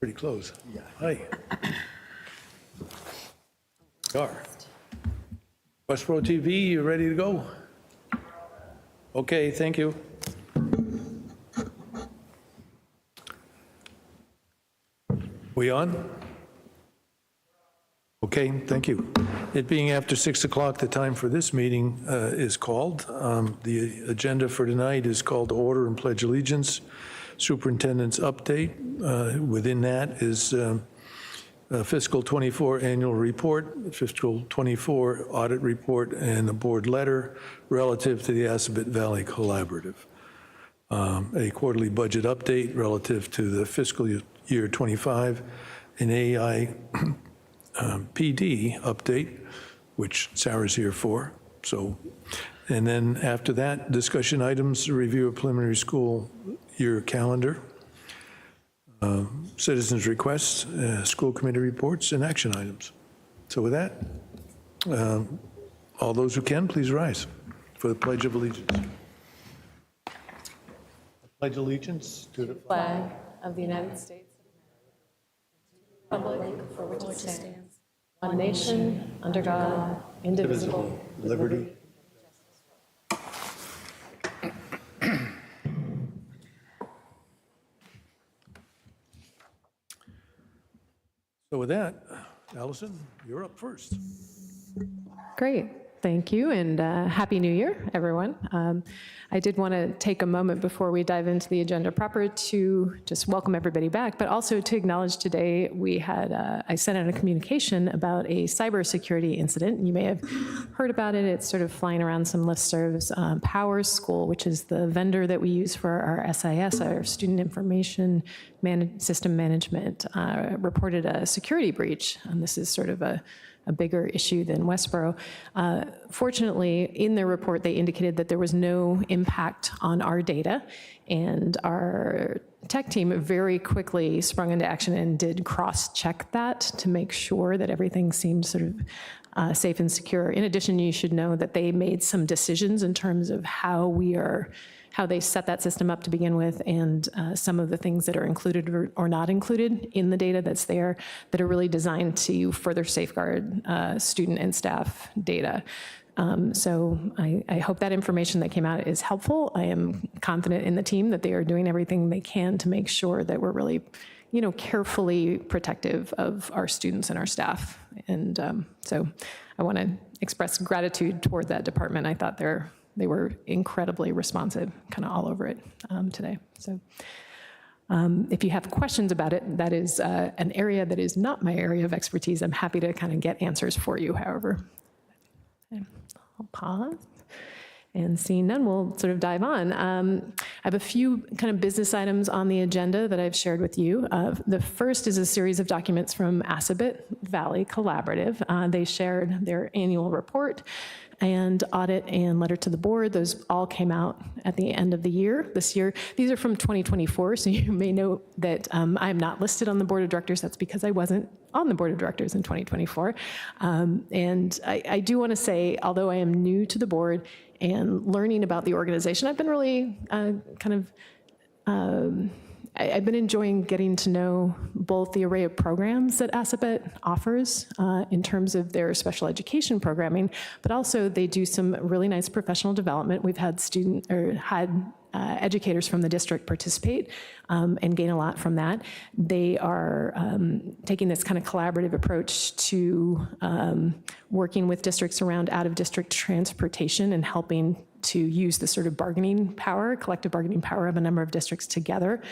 Pretty close. Yeah. Hi. You are. Westborough TV, you ready to go? Okay, thank you. We on? Okay, thank you. It being after 6 o'clock, the time for this meeting is called. The agenda for tonight is called Order and Pledge Allegiance, Superintendent's Update. Within that is Fiscal 24 Annual Report, Fiscal 24 Audit Report, and a board letter relative to the Assabet Valley Collaborative. A quarterly budget update relative to the fiscal year 25, an AI PD update, which Sarah's here for. So, and then after that, discussion items, review of preliminary school year calendar, citizens' requests, school committee reports, and action items. So with that, all those who can, please rise for the Pledge of Allegiance. I pledge allegiance to the flag of the United States of America, republic for which it stands, one nation, under God, indivisible, with liberty. So with that, Allison, you're up first. Great. Thank you, and Happy New Year, everyone. I did want to take a moment before we dive into the agenda proper to just welcome everybody back, but also to acknowledge today we had, I sent out a communication about a cybersecurity incident. You may have heard about it. It's sort of flying around some listservs. Powers School, which is the vendor that we use for our SIS, our Student Information System Management, reported a security breach, and this is sort of a bigger issue than Westborough. Fortunately, in their report, they indicated that there was no impact on our data, and our tech team very quickly sprung into action and did cross-check that to make sure that everything seemed sort of safe and secure. In addition, you should know that they made some decisions in terms of how they set that system up to begin with, and some of the things that are included or not included in the data that's there that are really designed to further safeguard student and staff data. So I hope that information that came out is helpful. I am confident in the team that they are doing everything they can to make sure that we're really, carefully protective of our students and our staff. And so I want to express gratitude toward that department. I thought they were incredibly responsive, kind of all over it today. So if you have questions about it, that is an area that is not my area of expertise. I'm happy to kind of get answers for you, however. Okay, I'll pause. And seeing none, we'll sort of dive on. I have a few kind of business items on the agenda that I've shared with you. The first is a series of documents from Assabet Valley Collaborative. They shared their annual report and audit and letter to the board. Those all came out at the end of the year, this year. These are from 2024, so you may know that I'm not listed on the board of directors. That's because I wasn't on the board of directors in 2024. And I do want to say, although I am new to the board and learning about the organization, I've been really I've been enjoying getting to know both the array of programs that Assabet offers in terms of their special education programming, but also they do some really nice professional development. We've had educators from the district participate and gain a lot from that. They are taking this kind of collaborative approach to working with districts around out-of-district transportation and helping to use the sort of bargaining power, collective bargaining power of a number of districts together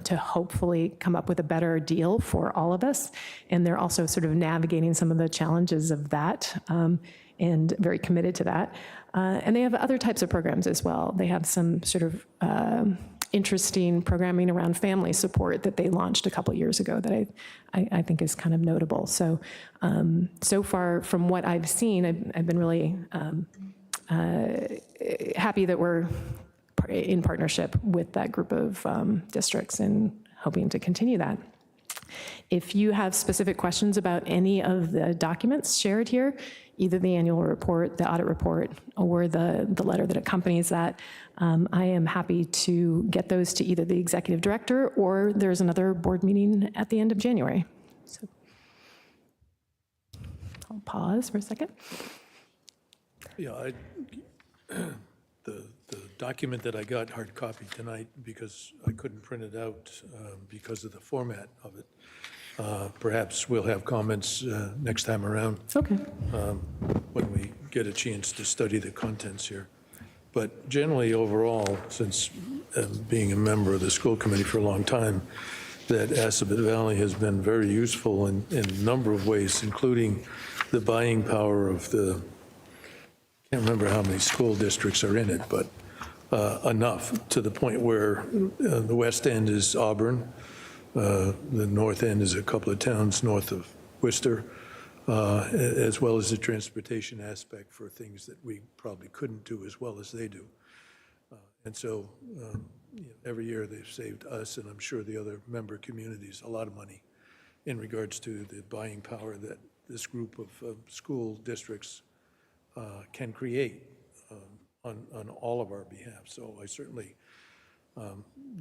to hopefully come up with a better deal for all of us. And they're also sort of navigating some of the challenges of that and very committed to that. And they have other types of programs as well. They have some sort of interesting programming around family support that they launched a couple years ago that I think is kind of notable. So, so far from what I've seen, I've been really happy that we're in partnership with that group of districts and hoping to continue that. If you have specific questions about any of the documents shared here, either the annual report, the audit report, or the letter that accompanies that, I am happy to get those to either the executive director or there's another board meeting at the end of January. So I'll pause for a second. Yeah, the document that I got hard copy tonight, because I couldn't print it out because of the format of it. Perhaps we'll have comments next time around Okay. when we get a chance to study the contents here. But generally, overall, since being a member of the school committee for a long time, that Assabet Valley has been very useful in a number of ways, including the buying power of the, I can't remember how many school districts are in it, but enough to the point where the west end is Auburn, the north end is a couple of towns north of Worcester, as well as the transportation aspect for things that we probably couldn't do as well as they do. And so every year they've saved us, and I'm sure the other member communities, a lot of money in regards to the buying power that this group of school districts can create on all of our behalf. So I certainly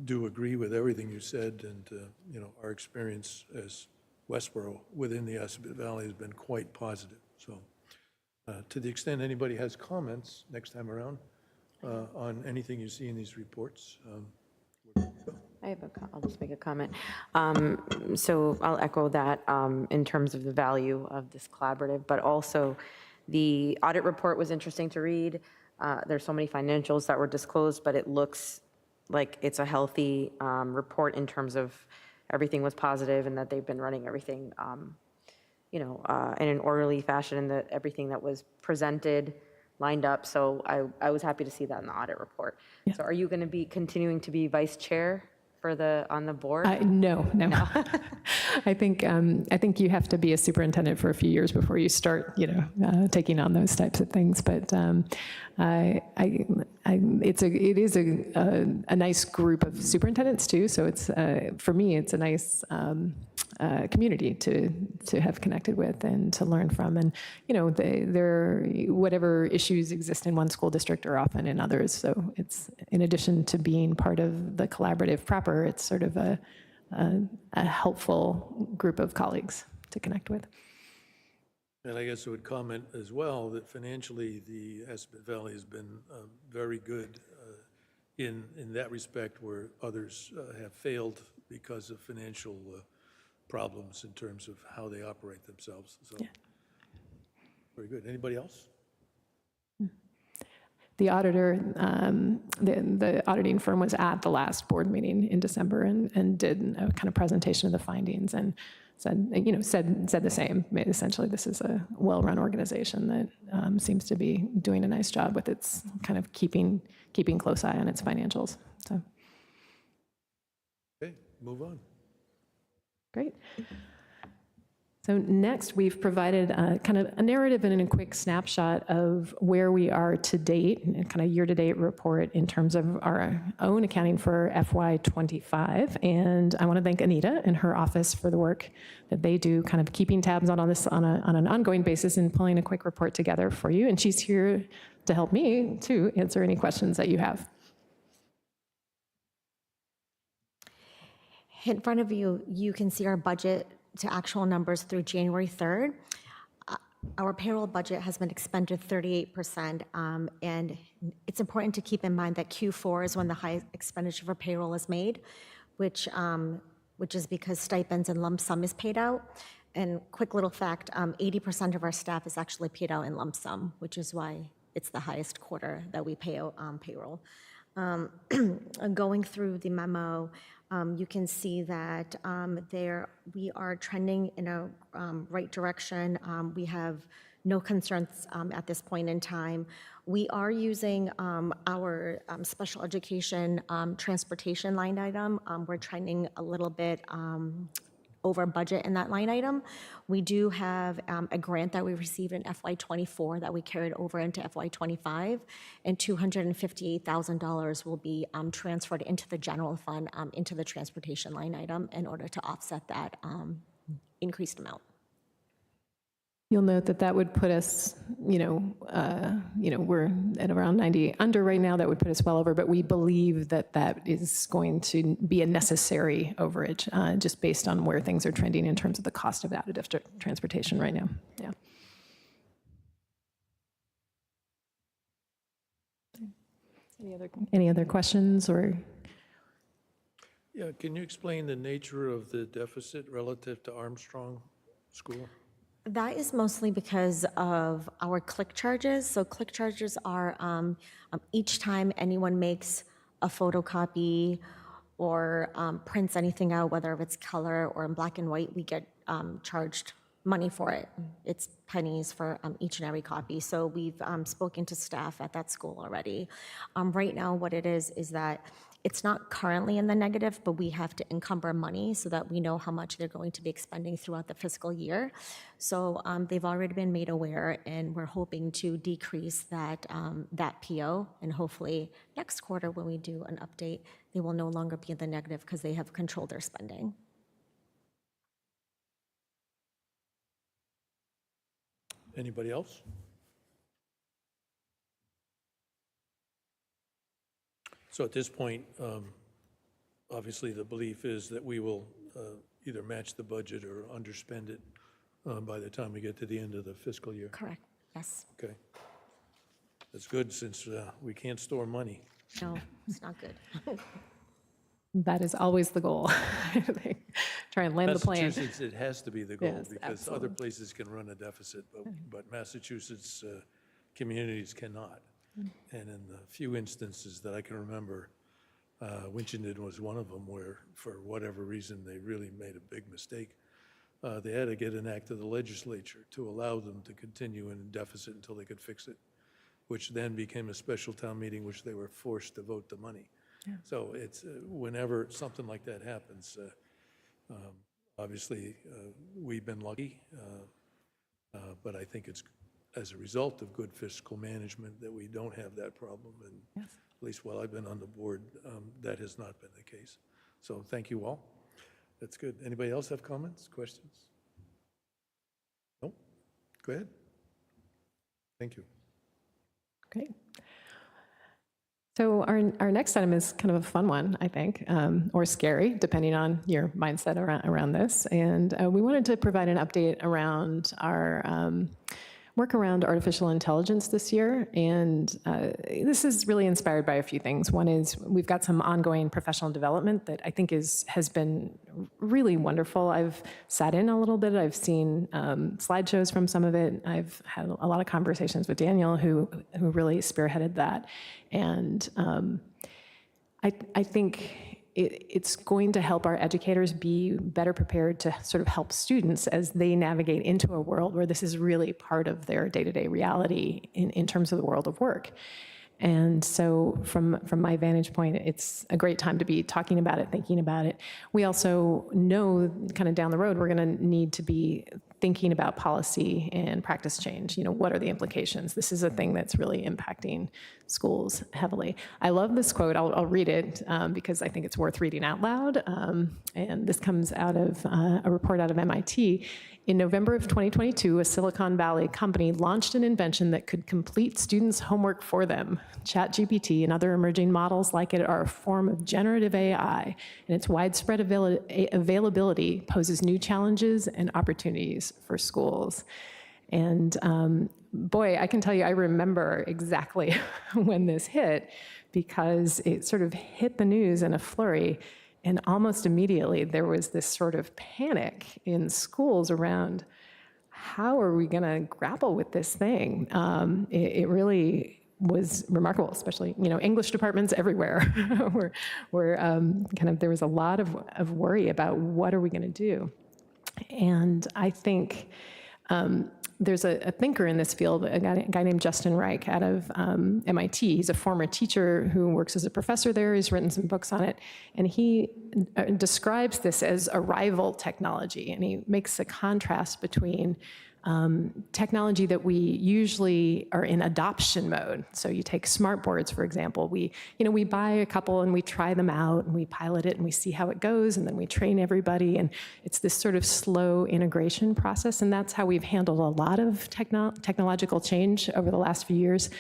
do agree with everything you said, and our experience as Westborough within the Assabet Valley has been quite positive. So to the extent anybody has comments next time around on anything you see in these reports. I'll just make a comment. So I'll echo that in terms of the value of this collaborative, but also the audit report was interesting to read. There's so many financials that were disclosed, but it looks like it's a healthy report in terms of everything was positive and that they've been running everything, in an orderly fashion, and that everything that was presented lined up. So I was happy to see that in the audit report. Yeah. So are you going to be continuing to be vice chair on the board? No. I think you have to be a superintendent for a few years before you start, taking on those types of things. But it is a nice group of superintendents too. So it's for me, it's a nice community to have connected with and to learn from. And whatever issues exist in one school district are often in others. So it's, in addition to being part of the collaborative proper, it's sort of a helpful group of colleagues to connect with. And I guess I would comment as well that financially the Assabet Valley has been very good in that respect, where others have failed because of financial problems in terms of how they operate themselves. So, yeah. Very good. Anybody else? The auditor, the auditing firm was at the last board meeting in December and did a kind of presentation of the findings and said the same. Essentially, this is a well-run organization that seems to be doing a nice job with its kind of keeping close eye on its financials. So. Okay, move on. Great. So next, we've provided kind of a narrative and a quick snapshot of where we are to date, and kind of year-to-date report in terms of our own accounting for FY25. And I want to thank Anita and her office for the work that they do, kind of keeping tabs on this on an ongoing basis and pulling a quick report together for you. And she's here to help me to answer any questions that you have. In front of you, you can see our budget to actual numbers through January 3rd. Our payroll budget has been expended 38%, and it's important to keep in mind that Q4 is when the highest expenditure for payroll is made, which is because stipends and lump sum is paid out. And quick little fact, 80% of our staff is actually paid out in lump sum, which is why it's the highest quarter that we pay out payroll. Going through the memo, you can see that we are trending in a right direction. We have no concerns at this point in time. We are using our special education transportation line item. We're trending a little bit over budget in that line item. We do have a grant that we received in FY24 that we carried over into FY25, and $258,000 will be transferred into the general fund, into the transportation line item in order to offset that increased amount. You'll note that that would put us, we're at around 90 under right now. That would put us well over, but we believe that that is going to be a necessary overage, just based on where things are trending in terms of the cost of additive transportation right now. Yeah. Any other questions or? Yeah, can you explain the nature of the deficit relative to Armstrong School? That is mostly because of our click charges. So click charges are each time anyone makes a photocopy or prints anything out, whether it's color or in black and white, we get charged money for it. It's pennies for each and every copy. So we've spoken to staff at that school already. Right now, what it is that it's not currently in the negative, but we have to encumber money so that we know how much they're going to be expending throughout the fiscal year. So they've already been made aware, and we're hoping to decrease that PO. And hopefully next quarter, when we do an update, they will no longer be in the negative because they have controlled their spending. Anybody else? So at this point, obviously the belief is that we will either match the budget or underspend it by the time we get to the end of the fiscal year. Correct, yes. Okay. That's good, since we can't store money. No, it's not good. That is always the goal. Try and land the plane. Massachusetts, it has to be the goal, Yes, because absolutely. other places can run a deficit, but Massachusetts communities cannot. And in the few instances that I can remember, Winchendon was one of them, where for whatever reason they really made a big mistake. They had to get an act of the legislature to allow them to continue in deficit until they could fix it, which then became a special town meeting, which they were forced to vote the money. Yeah. So it's whenever something like that happens, obviously we've been lucky, but I think it's as a result of good fiscal management that we don't have that problem. And yes, at least while I've been on the board, that has not been the case. So thank you all. That's good. Anybody else have comments, questions? No? Go ahead. Thank you. Great. So our next item is kind of a fun one, I think, or scary, depending on your mindset around this. And we wanted to provide an update around our work around artificial intelligence this year. And this is really inspired by a few things. One is we've got some ongoing professional development that I think has been really wonderful. I've sat in a little bit. I've seen slideshows from some of it. I've had a lot of conversations with Daniel, who really spearheaded that. And I think it's going to help our educators be better prepared to sort of help students as they navigate into a world where this is really part of their day-to-day reality in terms of the world of work. And so from my vantage point, it's a great time to be talking about it, thinking about it. We also know kind of down the road, we're going to need to be thinking about policy and practice change. What are the implications? This is a thing that's really impacting schools heavily. I love this quote. I'll read it because I think it's worth reading out loud. And this comes out of a report out of MIT. In November of 2022, a Silicon Valley company launched an invention that could complete students' homework for them. ChatGPT and other emerging models like it are a form of generative AI, and its widespread availability poses new challenges and opportunities for schools. And boy, I can tell you, I remember exactly when this hit, because it sort of hit the news in a flurry. And almost immediately, there was this sort of panic in schools around how are we going to grapple with this thing? It really was remarkable, especially, English departments everywhere were kind of, there was a lot of worry about what are we going to do. And I think there's a thinker in this field, a guy named Justin Reich out of MIT. He's a former teacher who works as a professor there. He's written some books on it. And he describes this as a rival technology. And he makes a contrast between technology that we usually are in adoption mode. So you take smart boards, for example. We buy a couple and we try them out and we pilot it and we see how it goes and then we train everybody. And it's this sort of slow integration process. And that's how we've handled a lot of technological change over the last few years.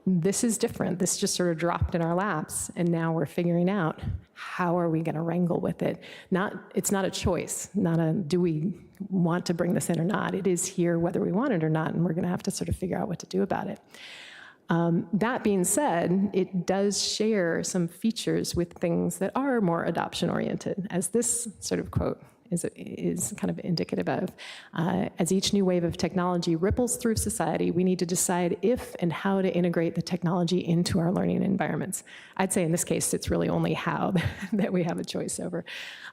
This is different. This just sort of dropped in our laps, and now we're figuring out how are we going to wrangle with it. It's not a choice, not a do we want to bring this in or not. It is here whether we want it or not, and we're going to have to sort of figure out what to do about it. That being said, it does share some features with things that are more adoption-oriented, as this sort of quote is kind of indicative of. As each new wave of technology ripples through society, we need to decide if and how to integrate the technology into our learning environments. I'd say in this case, it's really only how that we have a choice over.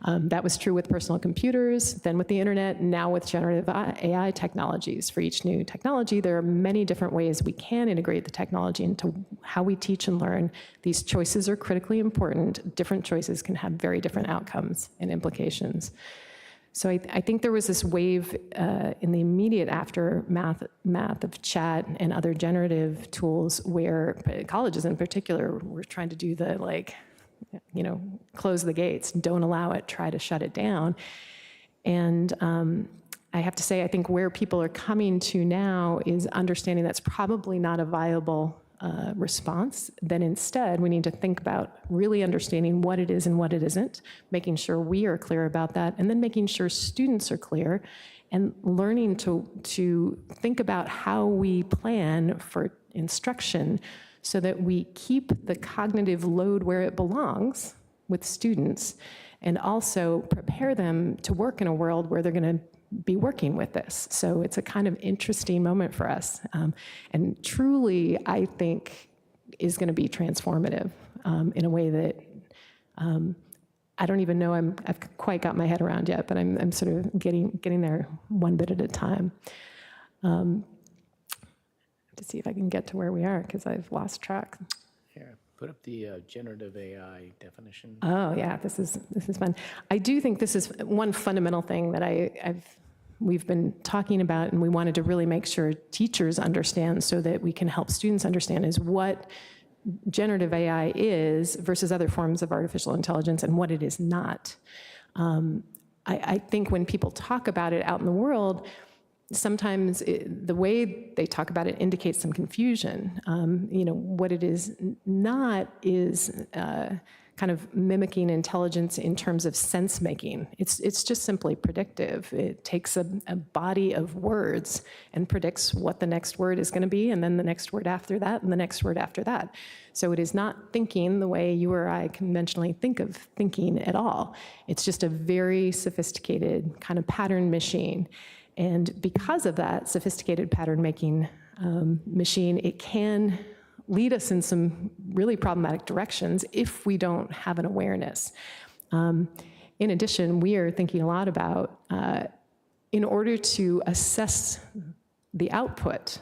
That was true with personal computers, then with the internet, now with generative AI technologies. For each new technology, there are many different ways we can integrate the technology into how we teach and learn. These choices are critically important. Different choices can have very different outcomes and implications. So I think there was this wave in the immediate aftermath of chat and other generative tools where colleges in particular were trying to do the close the gates, don't allow it, try to shut it down. And I have to say, I think where people are coming to now is understanding that's probably not a viable response, then instead we need to think about really understanding what it is and what it isn't, making sure we are clear about that, and then making sure students are clear and learning to think about how we plan for instruction so that we keep the cognitive load where it belongs with students and also prepare them to work in a world where they're going to be working with this. So it's a kind of interesting moment for us. And truly, I think, is going to be transformative in a way that I don't even know I've quite got my head around yet, but I'm sort of getting there one bit at a time. To see if I can get to where we are, because I've lost track. Here, put up the generative AI definition. Oh yeah, this is fun. I do think this is one fundamental thing that we've been talking about, and we wanted to really make sure teachers understand so that we can help students understand is what generative AI is versus other forms of artificial intelligence and what it is not. I think when people talk about it out in the world, sometimes the way they talk about it indicates some confusion. What it is not is kind of mimicking intelligence in terms of sense making. It's just simply predictive. It takes a body of words and predicts what the next word is going to be, and then the next word after that, and the next word after that. So it is not thinking the way you or I conventionally think of thinking at all. It's just a very sophisticated kind of pattern machine. And because of that sophisticated pattern making machine, it can lead us in some really problematic directions if we don't have an awareness. In addition, we are thinking a lot about, in order to assess the output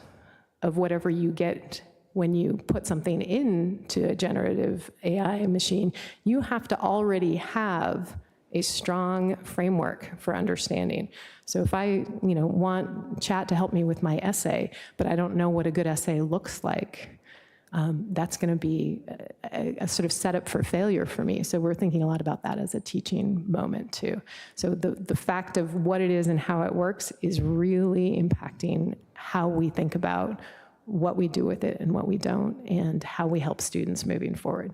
of whatever you get when you put something into a generative AI machine, you have to already have a strong framework for understanding. So if I want chat to help me with my essay, but I don't know what a good essay looks like, that's going to be a sort of setup for failure for me. So we're thinking a lot about that as a teaching moment too. So the fact of what it is and how it works is really impacting how we think about what we do with it and what we don't, and how we help students moving forward.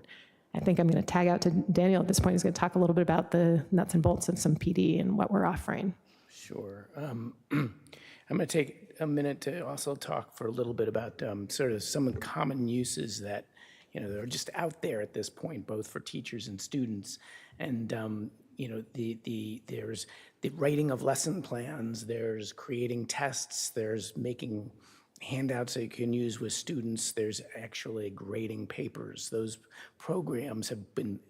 I think I'm going to tag out to Daniel at this point. He's going to talk a little bit about the nuts and bolts of some PD and what we're offering. Sure. I'm going to take a minute to also talk for a little bit about sort of some of the common uses that that are just out there at this point, both for teachers and students. And there's the writing of lesson plans, there's creating tests, there's making handouts that you can use with students, there's actually grading papers. Those programs have been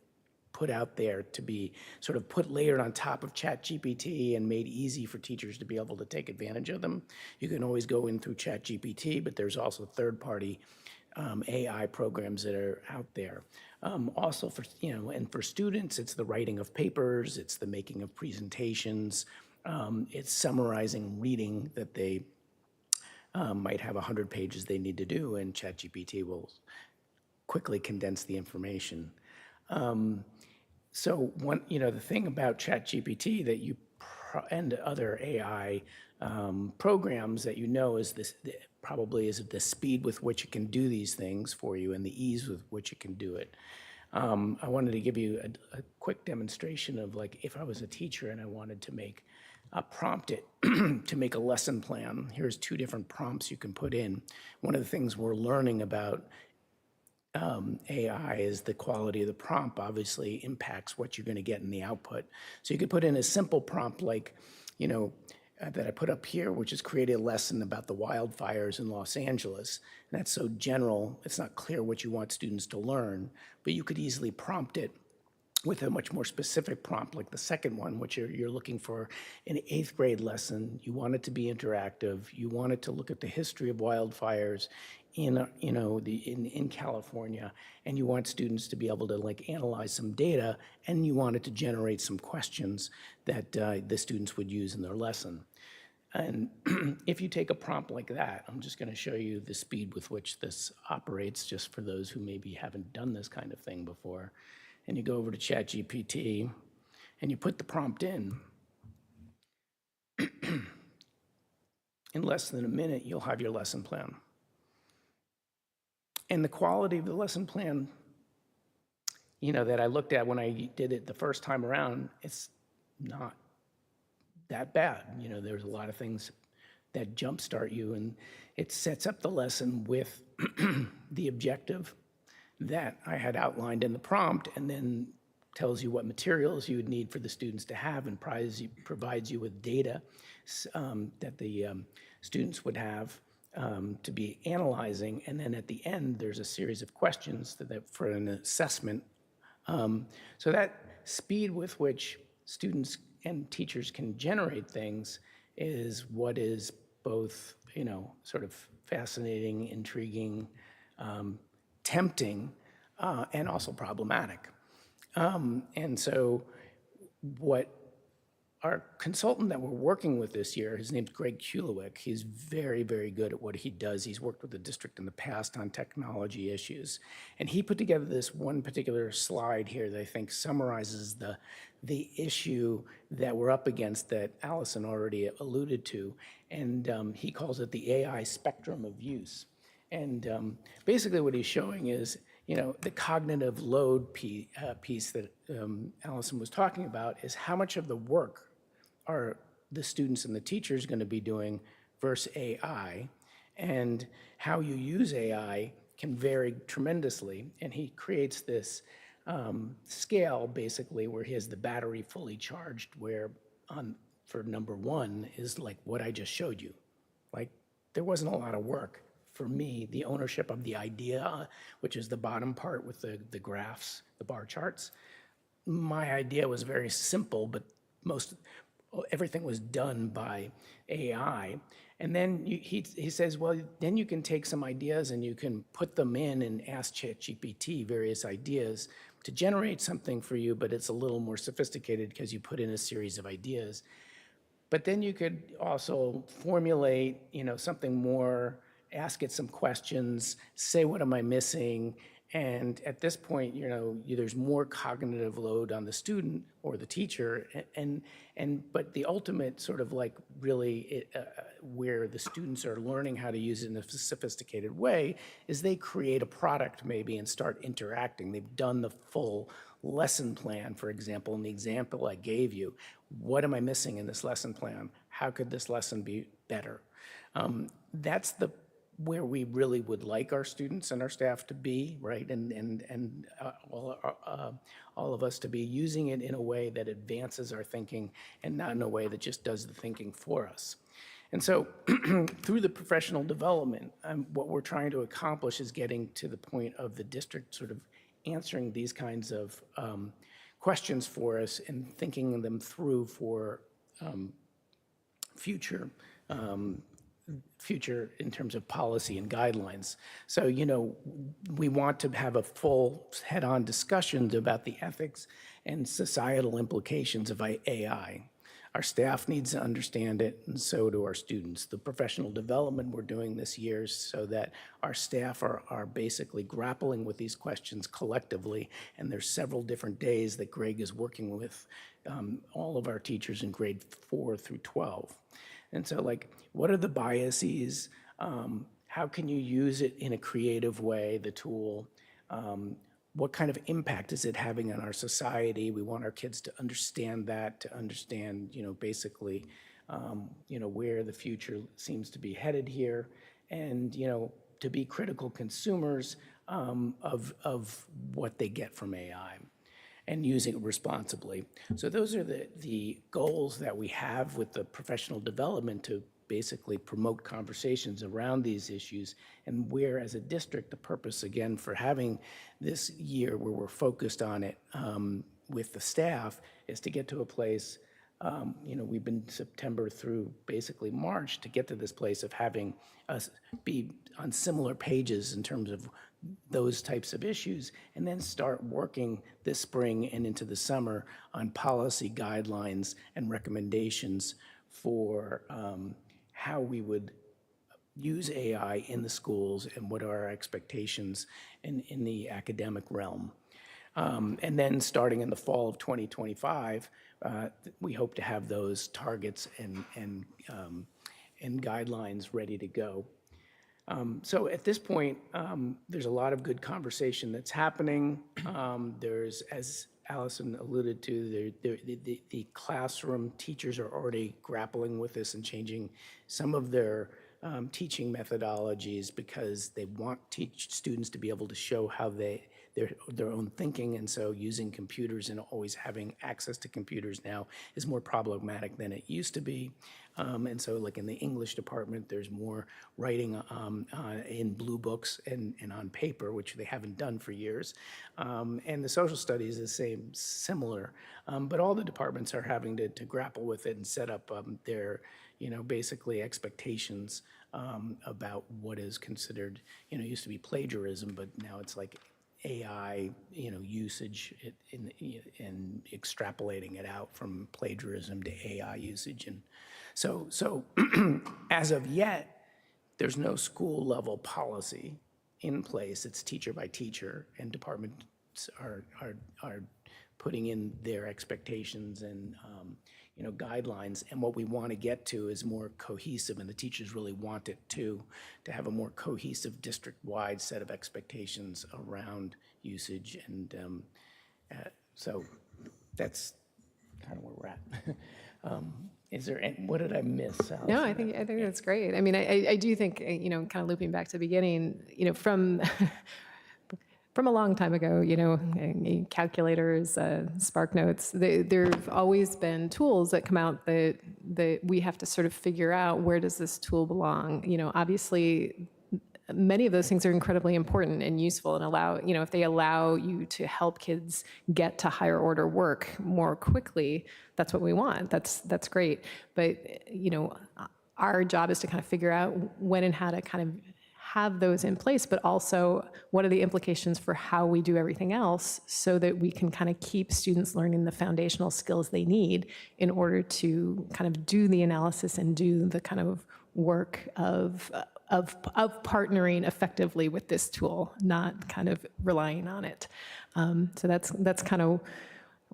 put out there to be sort of put layered on top of ChatGPT and made easy for teachers to be able to take advantage of them. You can always go in through ChatGPT, but there's also third-party AI programs that are out there. Also for, and for students, it's the writing of papers, it's the making of presentations, it's summarizing reading that they might have 100 pages they need to do, and ChatGPT will quickly condense the information. So the thing about ChatGPT that and other AI programs that is this probably is the speed with which it can do these things for you and the ease with which it can do it. I wanted to give you a quick demonstration of like if I was a teacher and I wanted to prompt it to make a lesson plan. Here's 2 different prompts you can put in. One of the things we're learning about AI is the quality of the prompt obviously impacts what you're going to get in the output. So you could put in a simple prompt like, that I put up here, which is create a lesson about the wildfires in Los Angeles. And that's so general, it's not clear what you want students to learn, but you could easily prompt it with a much more specific prompt, like the second one, which you're looking for an 8th grade lesson. You want it to be interactive. You want it to look at the history of wildfires in California, and you want students to be able to like analyze some data, and you want it to generate some questions that the students would use in their lesson. And if you take a prompt like that, I'm just going to show you the speed with which this operates, just for those who maybe haven't done this kind of thing before. And you go over to ChatGPT, and you put the prompt in. In less than a minute, you'll have your lesson plan. And the quality of the lesson plan, that I looked at when I did it the first time around, it's not that bad. There's a lot of things that jumpstart you, and it sets up the lesson with the objective that I had outlined in the prompt, and then tells you what materials you would need for the students to have, and provides you with data that the students would have to be analyzing. And then at the end, there's a series of questions for an assessment. So that speed with which students and teachers can generate things is what is both, sort of fascinating, intriguing, tempting, and also problematic. And so what our consultant that we're working with this year, his name's Greg Kulewick. He's very, very good at what he does. He's worked with the district in the past on technology issues. And he put together this one particular slide here that I think summarizes the issue that we're up against that Allison already alluded to. And he calls it the AI spectrum of use. And basically what he's showing is, the cognitive load piece that Allison was talking about is how much of the work are the students and the teachers going to be doing versus AI, and how you use AI can vary tremendously. And he creates this scale, basically, where he has the battery fully charged, where for number 1 is like what I just showed you. Like, there wasn't a lot of work. For me, the ownership of the idea, which is the bottom part with the graphs, the bar charts, my idea was very simple, but everything was done by AI. And then he says, well, then you can take some ideas and you can put them in and ask ChatGPT various ideas to generate something for you, but it's a little more sophisticated because you put in a series of ideas. But then you could also formulate, something more, ask it some questions, say, what am I missing? And at this point, there's more cognitive load on the student or the teacher, but the ultimate sort of like really where the students are learning how to use it in a sophisticated way is they create a product maybe and start interacting. They've done the full lesson plan, for example, in the example I gave you. What am I missing in this lesson plan? How could this lesson be better? That's where we really would like our students and our staff to be, right? And all of us to be using it in a way that advances our thinking and not in a way that just does the thinking for us. And so through the professional development, what we're trying to accomplish is getting to the point of the district sort of answering these kinds of questions for us and thinking them through for future in terms of policy and guidelines. So, we want to have a full head-on discussion about the ethics and societal implications of AI. Our staff needs to understand it, and so do our students. The professional development we're doing this year so that our staff are basically grappling with these questions collectively, and there's several different days that Greg is working with all of our teachers in grade 4 through 12. And so, like, what are the biases? How can you use it in a creative way, the tool? What kind of impact is it having on our society? We want our kids to understand that, to understand, basically, where the future seems to be headed here, and, to be critical consumers of what they get from AI and using it responsibly. So those are the goals that we have with the professional development to basically promote conversations around these issues, and where, as a district, the purpose, again, for having this year where we're focused on it with the staff is to get to a place, we've been September through basically March to get to this place of having us be on similar pages in terms of those types of issues, and then start working this spring and into the summer on policy guidelines and recommendations for how we would use AI in the schools and what are our expectations in the academic realm. And then starting in the fall of 2025, we hope to have those targets and guidelines ready to go. So at this point, there's a lot of good conversation that's happening. There's, as Allison alluded to, the classroom teachers are already grappling with this and changing some of their teaching methodologies because they want students to be able to show how their own thinking, and so using computers and always having access to computers now is more problematic than it used to be. And so, like in the English department, there's more writing in blue books and on paper, which they haven't done for years. And the social studies is similar. But all the departments are having to grapple with it and set up their, basically expectations about what is considered, it used to be plagiarism, but now it's like AI, usage and extrapolating it out from plagiarism to AI usage. And so as of yet, there's no school level policy in place. It's teacher by teacher, and departments are putting in their expectations and guidelines. And what we want to get to is more cohesive, and the teachers really want it to have a more cohesive district-wide set of expectations around usage. And so that's kind of where we're at. Is there what did I miss, Allison? No, I think that's great. I mean, I do think, kind of looping back to the beginning, from from a long time ago, calculators, Spark Notes, there've always been tools that come out that we have to sort of figure out, where does this tool belong? Obviously, many of those things are incredibly important and useful and allow, if they allow you to help kids get to higher order work more quickly, that's what we want. That's great. But, our job is to kind of figure out when and how to kind of have those in place, but also what are the implications for how we do everything else so that we can kind of keep students learning the foundational skills they need in order to kind of do the analysis and do the kind of work of partnering effectively with this tool, not kind of relying on it. So that's kind of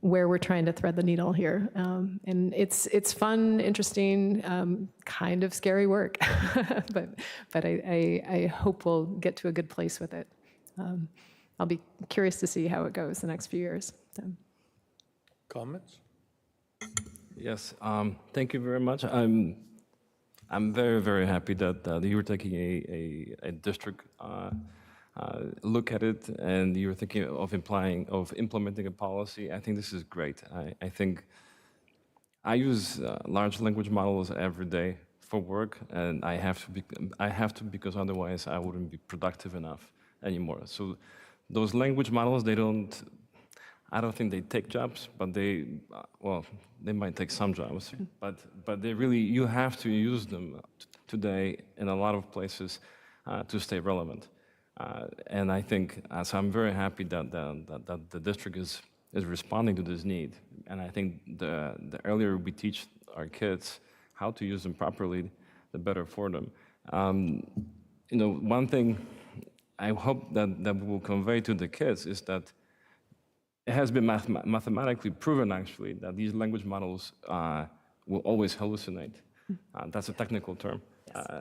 where we're trying to thread the needle here. And it's fun, interesting, kind of scary work, but I hope we'll get to a good place with it. I'll be curious to see how it goes the next few years. So. Comments? Yes, thank you very much. I'm very, very happy that you're taking a district look at it, and you're thinking of implementing a policy. I think this is great. I think I use large language models every day for work, and I have to because otherwise I wouldn't be productive enough anymore. So those language models, I don't think they take jobs, but they might take some jobs, but they really, you have to use them today in a lot of places to stay relevant. And I think, so I'm very happy that the district is is responding to this need. And I think the earlier we teach our kids how to use them properly, the better for them. One thing I hope that we will convey to the kids is that it has been mathematically proven, actually, that these language models will always hallucinate. That's a technical term.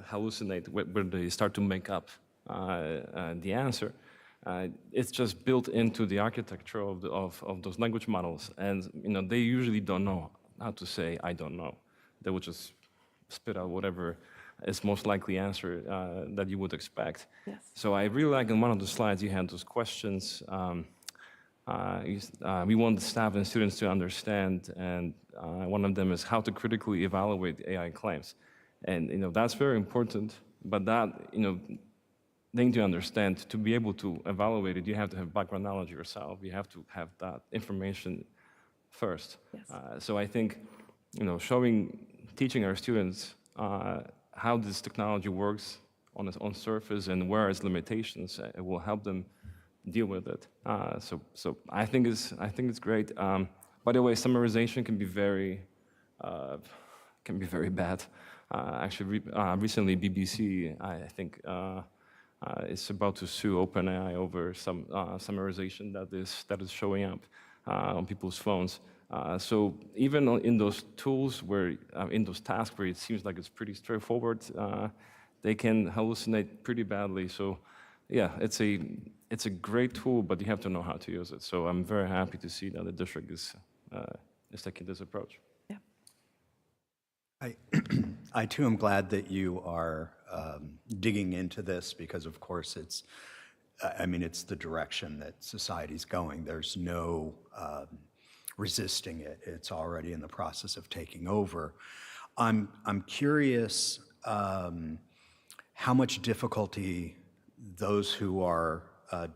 Hallucinate, where they start to make up the answer. It's just built into the architecture of those language models. And they usually don't know how to say, I don't know. They will just spit out whatever is most likely answer that you would expect. Yes. So I really like in one of the slides you had those questions. We want the staff and students to understand, and one of them is how to critically evaluate AI claims. And that's very important, but that, they need to understand, to be able to evaluate it, you have to have background knowledge yourself. You have to have that information first. Yes. So I think, teaching our students how this technology works on its own surface and where its limitations, it will help them deal with it. So I think it's great. By the way, summarization can be very bad. Actually, recently BBC, I think, is about to sue OpenAI over some summarization that is showing up on people's phones. So even in those tools in those tasks where it seems like it's pretty straightforward, they can hallucinate pretty badly. So yeah, it's a great tool, but you have to know how to use it. So I'm very happy to see that the district is taking this approach. Yeah. I too am glad that you are digging into this because, of course, it's the direction that society's going. There's no resisting it. It's already in the process of taking over. I'm curious how much difficulty those who are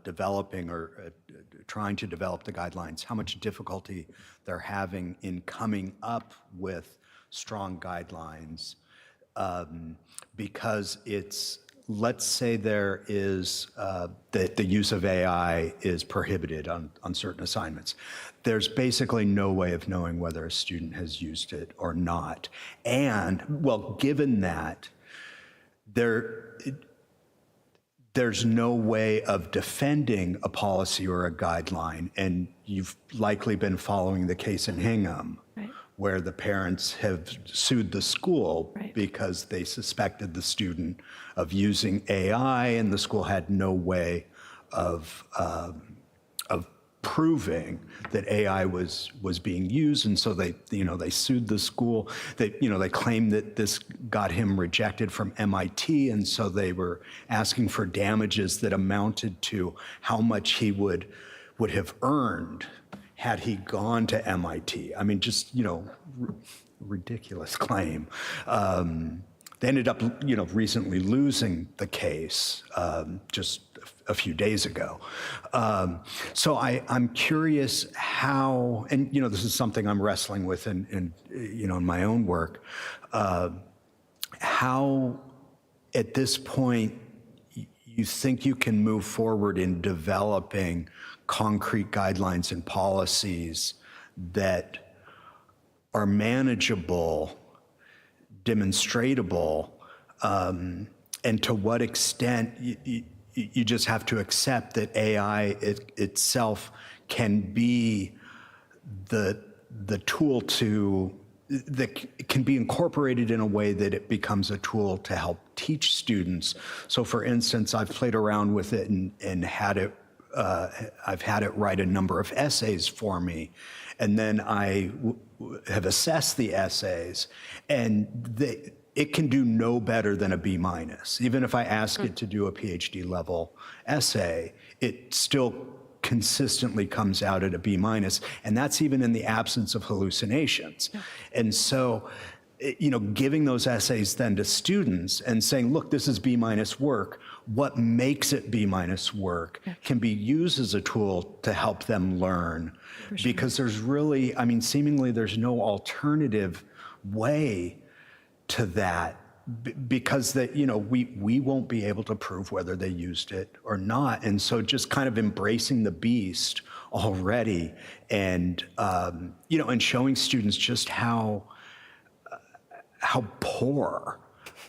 developing or trying to develop the guidelines, how much difficulty they're having in coming up with strong guidelines, because let's say there is, that the use of AI is prohibited on certain assignments. There's basically no way of knowing whether a student has used it or not. And, well, given that, there's no way of defending a policy or a guideline, and you've likely been following the case in Hingham, Right. where the parents have sued the school Right. because they suspected the student of using AI, and the school had no way of proving that AI was being used, and so they sued the school. They claimed that this got him rejected from MIT, and so they were asking for damages that amounted to how much he would have earned had he gone to MIT. I mean, just ridiculous claim. They ended up recently losing the case just a few days ago. So I'm curious how, and this is something I'm wrestling with in my own work, how at this point you think you can move forward in developing concrete guidelines and policies that are manageable, demonstratable, and to what extent you just have to accept that AI itself can be the tool that can be incorporated in a way that it becomes a tool to help teach students. So for instance, I've played around with it and had it, I've had it write a number of essays for me. And then I have assessed the essays, and it can do no better than a B-. Even if I ask it to do a PhD level essay, it still consistently comes out at a B-. And that's even in the absence of hallucinations. Yeah. And so, giving those essays then to students and saying, look, this is B- work. What makes it B- work can be used as a tool to help them learn. Sure. Because there's really, seemingly there's no alternative way to that, because we won't be able to prove whether they used it or not. And so just kind of embracing the beast already, and and showing students just how poor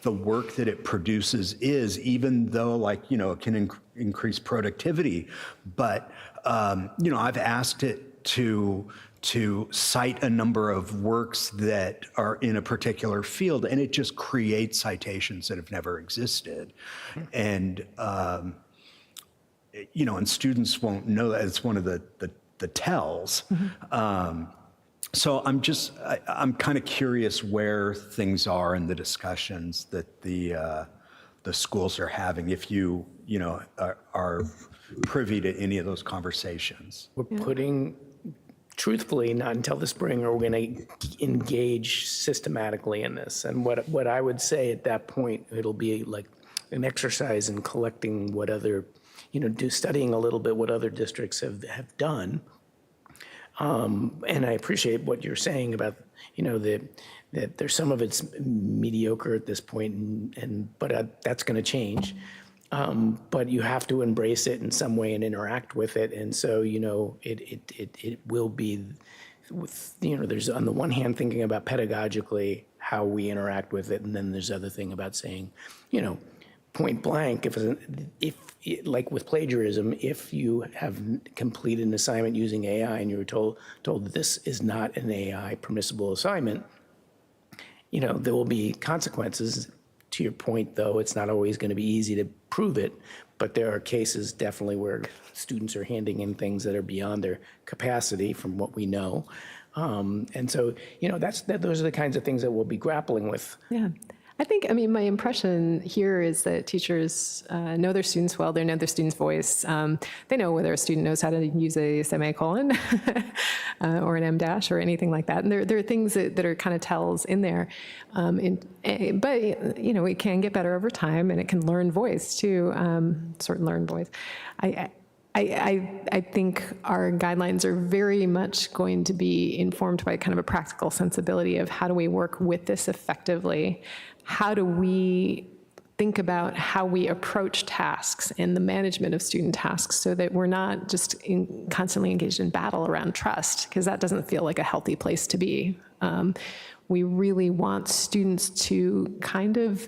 the work that it produces is, even though it can increase productivity. But I've asked it to cite a number of works that are in a particular field, and it just creates citations that have never existed. And and students won't know that. It's one of the tells. So I'm kind of curious where things are in the discussions that the schools are having, if you are privy to any of those conversations. We're putting, truthfully, not until the spring are we going to engage systematically in this. And what I would say at that point, it'll be like an exercise in collecting what other, studying a little bit what other districts have done. And I appreciate what you're saying about, that there's some of it's mediocre at this point, but that's going to change. But you have to embrace it in some way and interact with it. And so, it will be with, there's on the one hand thinking about pedagogically how we interact with it, and then there's the other thing about saying, point blank, if like with plagiarism, if you have completed an assignment using AI and you were told that this is not an AI permissible assignment, there will be consequences. To your point, though, it's not always going to be easy to prove it, but there are cases definitely where students are handing in things that are beyond their capacity from what we know. And so, those are the kinds of things that we'll be grappling with. Yeah. I mean, my impression here is that teachers know their students well. They know their student's voice. They know whether a student knows how to use a semicolon or an M dash or anything like that. And there are things that are kind of tells in there. But it can get better over time, and it can learn voice too, sort of learn voice. I think our guidelines are very much going to be informed by kind of a practical sensibility of how do we work with this effectively? How do we think about how we approach tasks and the management of student tasks so that we're not just constantly engaged in battle around trust, because that doesn't feel like a healthy place to be. We really want students to kind of,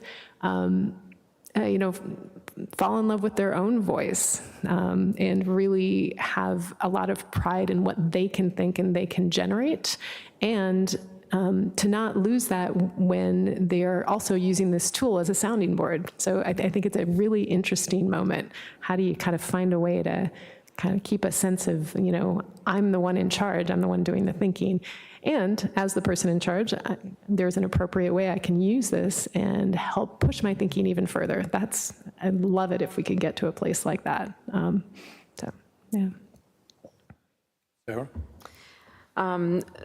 fall in love with their own voice and really have a lot of pride in what they can think and they can generate, and to not lose that when they're also using this tool as a sounding board. So I think it's a really interesting moment. How do you kind of find a way to kind of keep a sense of, I'm the one in charge, I'm the one doing the thinking. And as the person in charge, there's an appropriate way I can use this and help push my thinking even further. I'd love it if we could get to a place like that. Yeah. Sarah?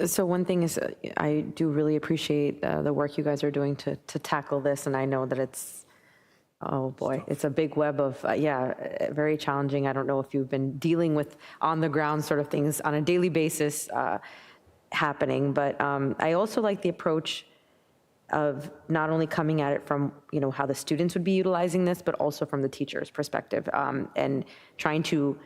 So one thing is, I do really appreciate the work you guys are doing to tackle this, and I know that it's, oh boy, it's a big web of, very challenging. I don't know if you've been dealing with on the ground sort of things on a daily basis happening, but I also like the approach of not only coming at it from, how the students would be utilizing this, but also from the teacher's perspective, and trying to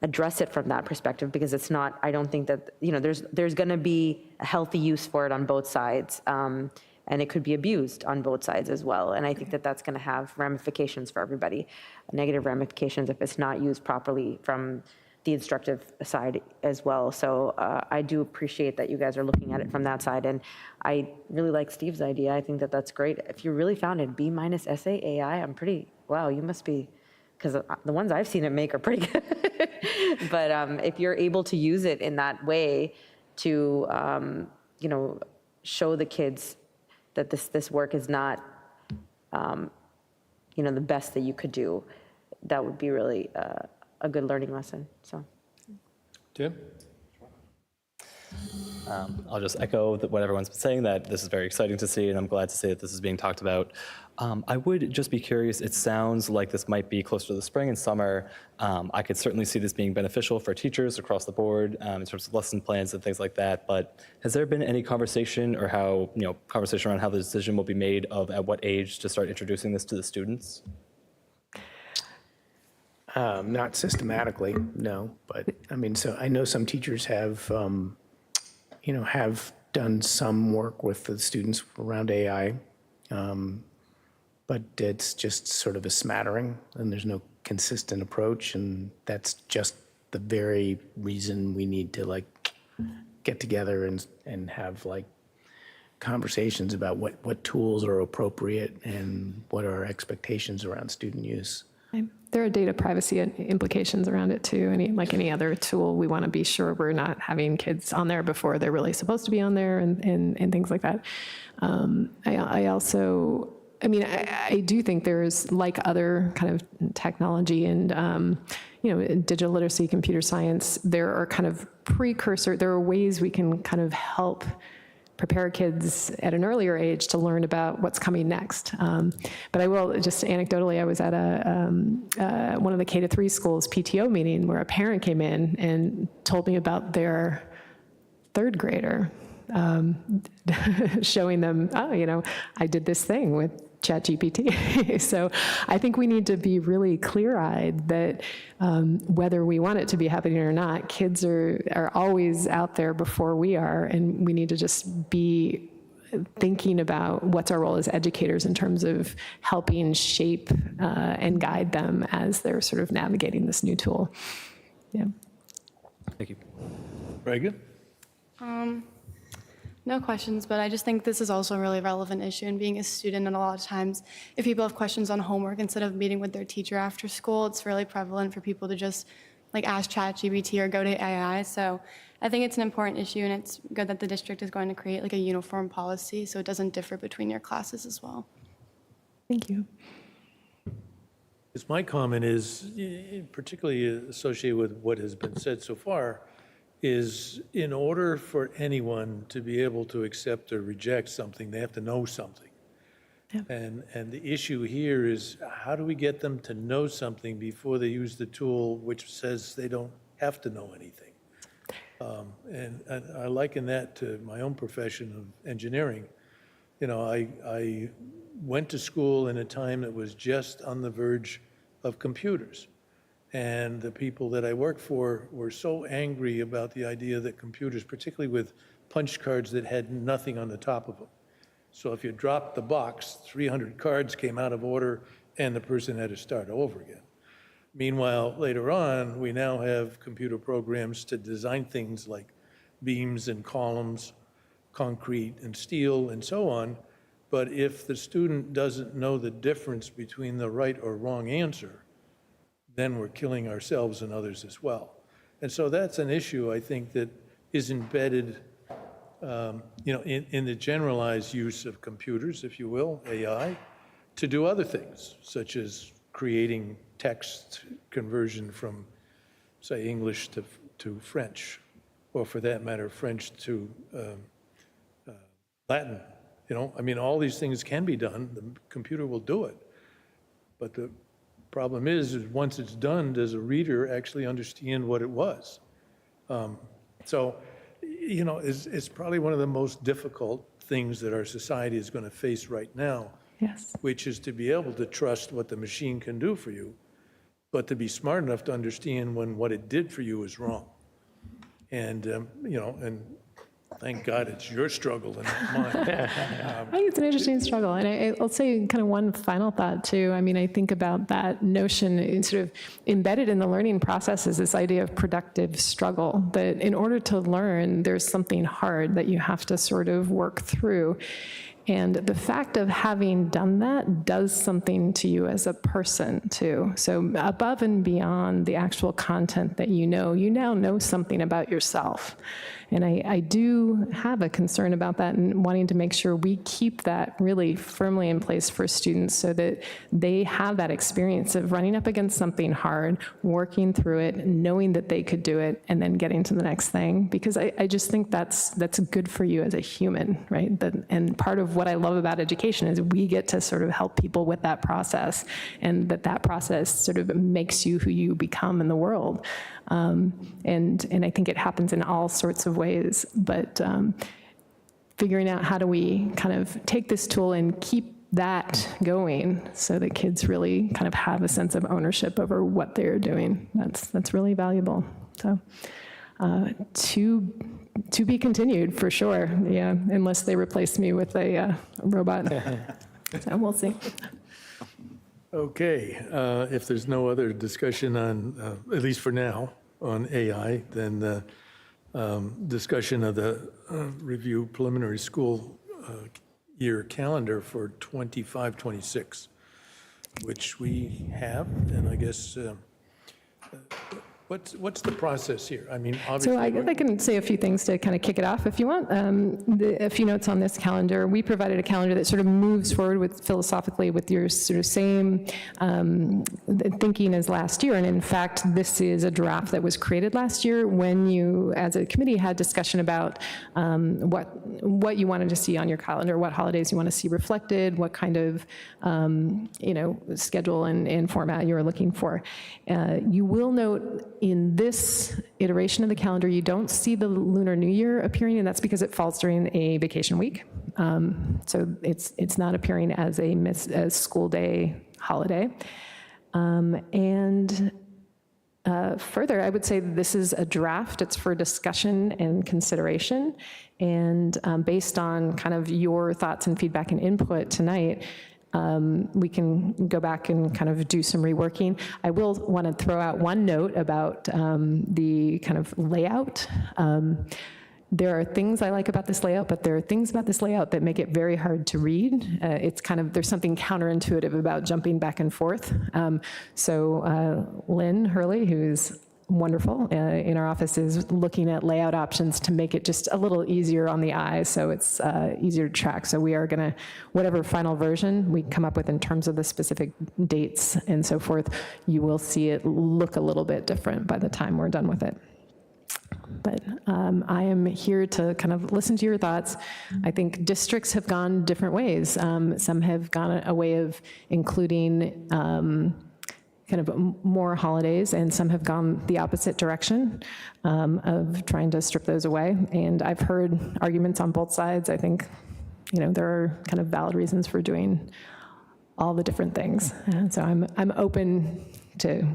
address it from that perspective, because it's not, I don't think that, there's going to be a healthy use for it on both sides, and it could be abused on both sides as well. And I think that that's going to have ramifications for everybody, negative ramifications if it's not used properly from the instructive side as well. So I do appreciate that you guys are looking at it from that side. And I really like Steve's idea. I think that that's great. If you really found it, B- essay AI, I'm pretty, wow, you must be, because the ones I've seen it make are pretty good. But if you're able to use it in that way to, show the kids that this work is not, the best that you could do, that would be really a good learning lesson. So, Tim? I'll just echo what everyone's been saying, that this is very exciting to see, and I'm glad to see that this is being talked about. I would just be curious, it sounds like this might be closer to the spring and summer. I could certainly see this being beneficial for teachers across the board in terms of lesson plans and things like that, but has there been any conversation or conversation around how the decision will be made of at what age to start introducing this to the students? Not systematically, no. But I mean, so I know some teachers have, have done some work with the students around AI, but it's just sort of a smattering, and there's no consistent approach, and that's just the very reason we need to like get together and have like conversations about what tools are appropriate and what are expectations around student use. There are data privacy implications around it too. Like any other tool, we want to be sure we're not having kids on there before they're really supposed to be on there and things like that. I do think there's, like other kind of technology and, digital literacy, computer science, there are ways we can kind of help prepare kids at an earlier age to learn about what's coming next. But I will, just anecdotally, I was at one of the K-3 schools PTO meeting where a parent came in and told me about their third grader, showing them, I did this thing with ChatGPT. So I think we need to be really clear-eyed that whether we want it to be happening or not, kids are always out there before we are, and we need to just be thinking about what's our role as educators in terms of helping shape and guide them as they're sort of navigating this new tool. Yeah. Thank you. Reagan? No questions, but I just think this is also a really relevant issue. And being a student, and a lot of times, if people have questions on homework, instead of meeting with their teacher after school, it's really prevalent for people to just ask ChatGPT or go to AI. So I think it's an important issue, and it's good that the district is going to create a uniform policy so it doesn't differ between your classes as well. Thank you. My comment is, particularly associated with what has been said so far, is in order for anyone to be able to accept or reject something, they have to know something. Yeah. And the issue here is, how do we get them to know something before they use the tool which says they don't have to know anything? And I liken that to my own profession of engineering. I went to school in a time that was just on the verge of computers. And the people that I worked for were so angry about the idea that computers, particularly with punch cards that had nothing on the top of them. So if you dropped the box, 300 cards came out of order and the person had to start over again. Meanwhile, later on, we now have computer programs to design things like beams and columns, concrete and steel and so on. But if the student doesn't know the difference between the right or wrong answer, then we're killing ourselves and others as well. And so that's an issue, I think, that is embedded in the generalized use of computers, if you will, AI, to do other things, such as creating text conversion from, say, English to French, or for that matter, French to Latin. All these things can be done. The computer will do it. But the problem is once it's done, does a reader actually understand what it was? It's probably one of the most difficult things that our society is going to face right now. Yes. Which is to be able to trust what the machine can do for you, but to be smart enough to understand when what it did for you is wrong. And, and thank God it's your struggle and not mine. I think it's an interesting struggle. And I'll say kind of one final thought too. I think about that notion sort of embedded in the learning process is this idea of productive struggle, that in order to learn, there's something hard that you have to sort of work through. And the fact of having done that does something to you as a person too. So above and beyond the actual content that you now know something about yourself. And I do have a concern about that and wanting to make sure we keep that really firmly in place for students so that they have that experience of running up against something hard, working through it, knowing that they could do it, and then getting to the next thing. Because I just think that's good for you as a human, right? And part of what I love about education is we get to sort of help people with that process, and that process sort of makes you who you become in the world. And I think it happens in all sorts of ways, but figuring out how do we kind of take this tool and keep that going so that kids really kind of have a sense of ownership over what they're doing. That's really valuable. So to be continued for sure, yeah, unless they replace me with a robot. So we'll see. Okay, if there's no other discussion on, at least for now, on AI, then discussion of the review preliminary school year calendar for 25-26, which we have, and I guess, what's the process here? I mean, So obviously. I can say a few things to kind of kick it off if you want. A few notes on this calendar. We provided a calendar that sort of moves forward with philosophically with your sort of same thinking as last year. And in fact, this is a draft that was created last year when you, as a committee, had discussion about what you wanted to see on your calendar, what holidays you want to see reflected, what kind of schedule and format you were looking for. You will note in this iteration of the calendar, you don't see the Lunar New Year appearing, and that's because it falls during a vacation week. So it's not appearing as a school day holiday. Further, I would say this is a draft. It's for discussion and consideration. And based on kind of your thoughts and feedback and input tonight, we can go back and kind of do some reworking. I will want to throw out one note about the kind of layout. There are things I like about this layout, but there are things about this layout that make it very hard to read. It's kind of, there's something counterintuitive about jumping back and forth. So Lynn Hurley, who's wonderful in our office, is looking at layout options to make it just a little easier on the eye so it's easier to track. So we are going to, whatever final version we come up with in terms of the specific dates and so forth, you will see it look a little bit different by the time we're done with it. But I am here to kind of listen to your thoughts. I think districts have gone different ways. Some have gone a way of including kind of more holidays, and some have gone the opposite direction of trying to strip those away. And I've heard arguments on both sides. I think, there are kind of valid reasons for doing all the different things. And so I'm open to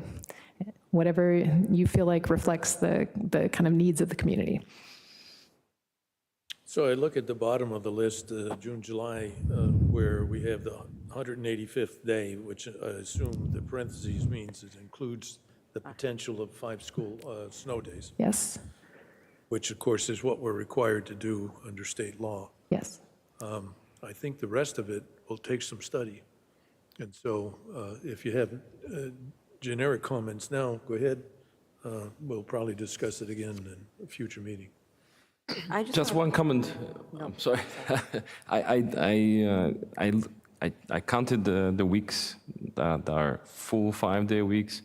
whatever you feel like reflects the kind of needs of the community. So I look at the bottom of the list, June, July, where we have the 185th day, which I assume the parentheses means it includes the potential of 5 school snow days, Yes, which of course is what we're required to do under state law. yes. I think the rest of it will take some study. And so if you have generic comments now, go ahead. We'll probably discuss it again in a future meeting. Just one comment. I'm sorry. I counted the weeks that are full 5-day weeks.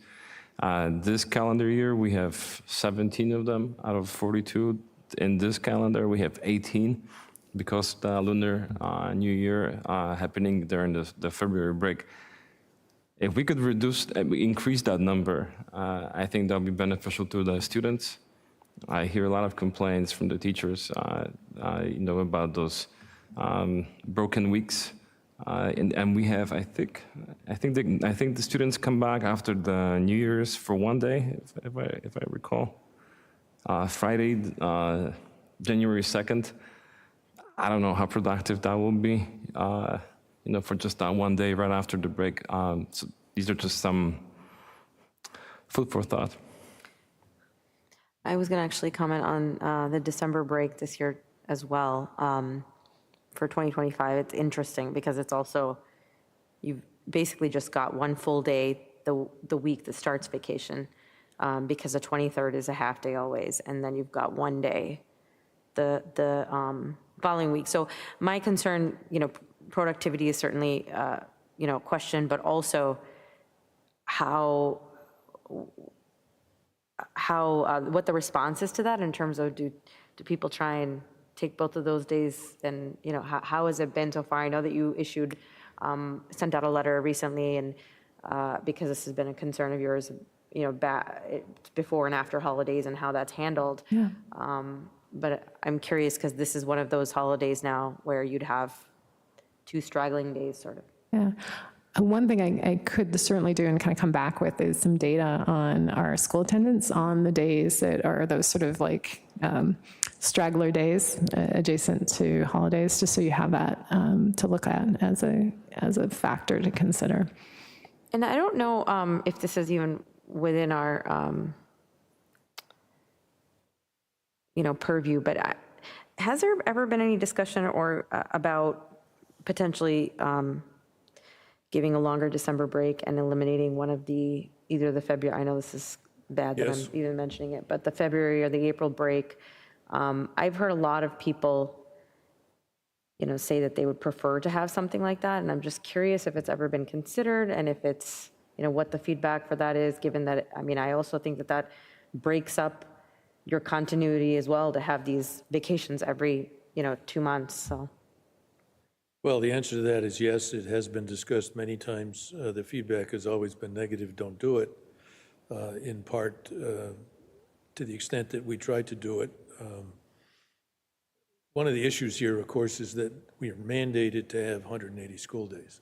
This calendar year, we have 17 of them out of 42. In this calendar, we have 18 because the Lunar New Year happening during the February break. If we could increase that number, I think that would be beneficial to the students. I hear a lot of complaints from the teachers, about those broken weeks, and we have. I think the students come back after the New Year's for 1 day, if I recall. Friday, January 2nd. I don't know how productive that will be. For just that 1 day right after the break. So these are just some food for thought. I was going to actually comment on the December break this year as well. For 2025, it's interesting because it's also, you've basically just got 1 full day the week that starts vacation, because the 23rd is a half day always, and then you've got 1 day the following week. So my concern, productivity is certainly, questioned, but also what the response is to that in terms of do people try and take both of those days, and how has it been so far? I know that you sent out a letter recently, and because this has been a concern of yours, before and after holidays and how that's handled. Yeah. But I'm curious because this is one of those holidays now where you'd have 2 straggling days, sort of. Yeah. One thing I could certainly do and kind of come back with is some data on our school attendance on the days that are those sort of like straggler days adjacent to holidays, just so you have that to look at as a factor to consider. And I don't know if this is even within our, purview, but has there ever been any discussion or about potentially giving a longer December break and eliminating one of either the February, I know this is bad that Yes. I'm even mentioning it, but the February or the April break? I've heard a lot of people, say that they would prefer to have something like that. And I'm just curious if it's ever been considered and if it's, what the feedback for that is, given that, I also think that that breaks up your continuity as well to have these vacations every, 2 months, so. Well, the answer to that is yes. It has been discussed many times. The feedback has always been negative, don't do it, in part to the extent that we tried to do it. One of the issues here, of course, is that we are mandated to have 180 school days.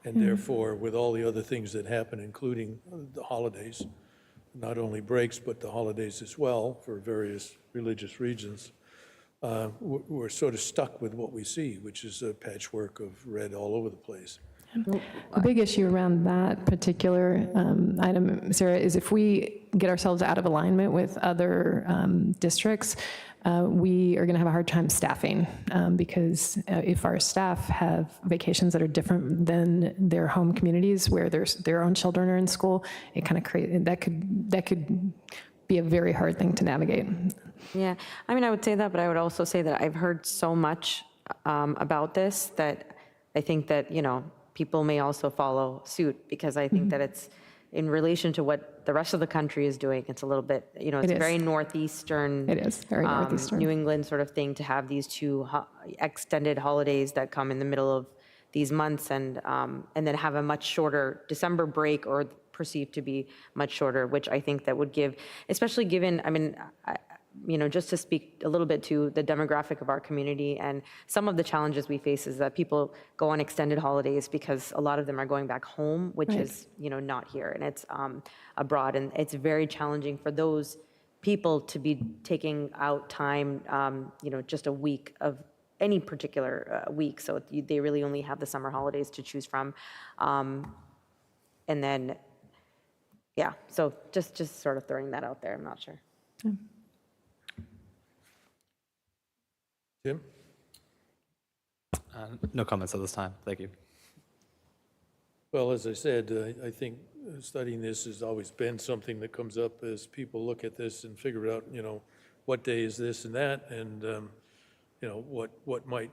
And therefore, with all the other things that happen, including the holidays, not only breaks, but the holidays as well, for various religious reasons, we're sort of stuck with what we see, which is a patchwork of red all over the place. A big issue around that particular item, Sarah, is if we get ourselves out of alignment with other districts, we are going to have a hard time staffing because if our staff have vacations that are different than their home communities where their own children are in school, it kind of that could be a very hard thing to navigate. Yeah, I would say that, but I would also say that I've heard so much about this that I think that, people may also follow suit, because I think that it's in relation to what the rest of the country is doing. It's a little bit, it's It is. very northeastern. It is very northeastern. New England sort of thing to have these 2 extended holidays that come in the middle of these months and then have a much shorter December break, or perceived to be much shorter, which I think that would give, especially given, just to speak a little bit to the demographic of our community, and some of the challenges we face is that people go on extended holidays because a lot of them are going back home, which Right. is, not here, and it's abroad, and it's very challenging for those people to be taking out time, just a week of any particular week, so they really only have the summer holidays to choose from. And then, yeah, so just sort of throwing that out there, I'm not sure. Tim? No comments at this time. Thank you. Well, as I said, I think studying this has always been something that comes up as people look at this and figure out, what day is this and that, and, what might